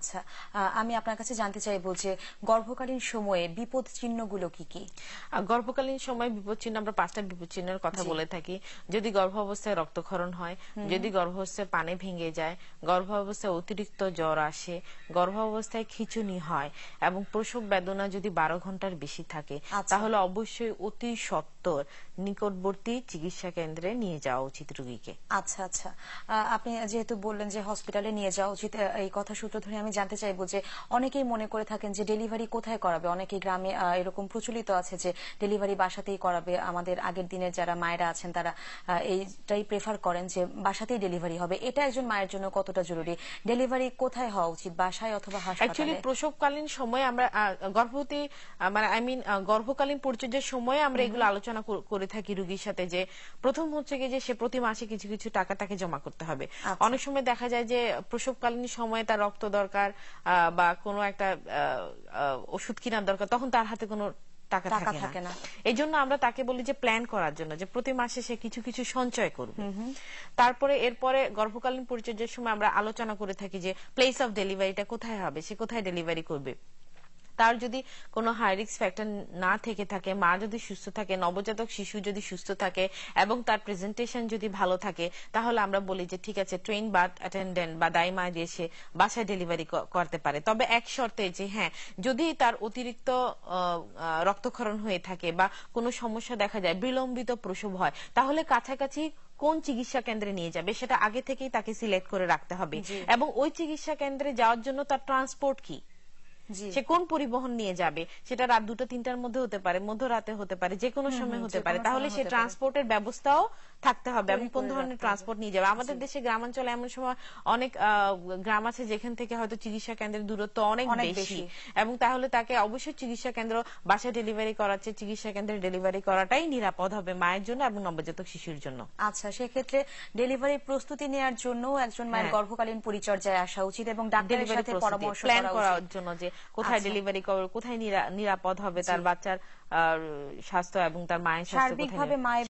আচ্ছা, আমি আপনার কাছে জানতে চাইবো যে গর্ভকালীন সময়ে বিপদ চিহ্নগুলো কি কি? গর্ভকালীন সময় বিপদ চিহ্ন আমরা 5টা বিপদ চিহ্নের কথা জি। বলে থাকি। যদি গর্ভাবস্থায় রক্তক্ষরণ হয়, যদি গর্ভাবস্থায় পানি ভেঙে যায়, গর্ভাবস্থায় অতিরিক্ত জ্বর আসে, গর্ভাবস্থায় খিঁচুনি হয় এবং প্রসব বেদনা যদি 12 ঘন্টার বেশি থাকে, আচ্ছা। তাহলে অবশ্যই অতি সত্বর নিকটবর্তী চিকিৎসা কেন্দ্রে নিয়ে যাওয়া উচিত রোগীকে। আচ্ছা আচ্ছা, আপনি যেহেতু বললেন যে হসপিটালে নিয়ে যাওয়া উচিত, এই কথা সূত্র ধরে আমি জানতে চাইবো যে অনেকেই মনে করে থাকেন যে ডেলিভারি কোথায় করাবে। অনেকেই গ্রামে এরকম প্রচলিত আছে যে ডেলিভারি বাসাতেই করাবে। আমাদের আগের দিনের যারা মায়েরা আছেন তারা এইটাই প্রেফার করেন যে বাসাতেই ডেলিভারি হবে। এটা একজন মায়ের জন্য কতটা জরুরি? ডেলিভারি কোথায় হওয়া উচিত, বাসায় অথবা অ্যাকচুয়ালি হাসপাতালে? প্রসবকালীন সময়ে আমরা গর্ভবতী মানে গর্ভকালীন পরিচর্যার সময়ে আমরা এগুলো আলোচনা করে থাকি রোগীর সাথে, যে প্রথম হচ্ছে কি যে সে প্রতি মাসে কিছু কিছু টাকা তাকে জমা করতে হবে। আচ্ছা। অনেক সময় দেখা যায় যে প্রসবকালীন সময়ে তার রক্ত দরকার বা কোনো একটা ওষুধ কেনার দরকার, তখন তার হাতে কোনো টাকা থাকে না। এই জন্য আমরা তাকে বলি যে প্ল্যান করার জন্য, যে প্রতি মাসে সে কিছু কিছু সঞ্চয় করবে। তারপরে এরপরে গর্ভকালীন পরিচর্যার সময় আমরা আলোচনা করে থাকি যে প্লেস অফ ডেলিভারিটা কোথায় হবে, সে কোথায় ডেলিভারি করবে। তার যদি কোনো হাই রিস্ক ফ্যাক্টর না থেকে থাকে, মা যদি সুস্থ থাকে, নবজাতক শিশু যদি সুস্থ থাকে এবং তার প্রেজেন্টেশন যদি ভালো থাকে, তাহলে আমরা বলি যে ঠিক আছে, ট্রেন বার্থ অ্যাটেন্ডেন্ট বা দাইমা দিয়ে সে বাসায় ডেলিভারি করতে পারে। তবে এক শর্তে, যে হ্যাঁ, যদি তার অতিরিক্ত রক্তক্ষরণ হয়ে থাকে বা কোনো সমস্যা দেখা যায়, বিলম্বিত প্রসব হয়, তাহলে কাছাকাছি কোন চিকিৎসা কেন্দ্রে নিয়ে যাবে সেটা আগে থেকেই তাকে সিলেক্ট করে রাখতে হবে। এবং ওই চিকিৎসা কেন্দ্রে যাওয়ার জন্য তার ট্রান্সপোর্ট কি, সে কোন পরিবহন নিয়ে যাবে, সেটা রাত 2টা-3টার মধ্যে হতে পারে, মধ্যরাতে হতে পারে, যে কোনো সময় হতে পারে। তাহলে সে ট্রান্সপোর্টের ব্যবস্থাও থাকতে হবে এবং কোন ধরনের ট্রান্সপোর্ট নিয়ে যাবে। আমাদের দেশে গ্রামাঞ্চলে এমন সময় অনেক গ্রাম আছে যেখান থেকে হয়তো চিকিৎসা কেন্দ্রের দূরত্ব অনেক বেশি, এবং তাহলে তাকে অবশ্যই চিকিৎসা কেন্দ্র, বাসায় ডেলিভারি করাচ্ছে চিকিৎসা কেন্দ্রে ডেলিভারি করাটাই নিরাপদ হবে মায়ের জন্য এবং নবজাতক শিশুর জন্য। আচ্ছা, সেক্ষেত্রে ডেলিভারি প্রস্তুতি নেওয়ার জন্য একজন মায়ের গর্ভকালীন পরিচর্যায় আসা উচিত এবং ডাক্তারের সাথে পরামর্শ করার জন্য যে কোথায় ডেলিভারি করবে, কোথায় নিরাপদ হবে তার বাচ্চার স্বাস্থ্য এবং তার মায়ের স্বাস্থ্য, সার্বিকভাবে মায়ের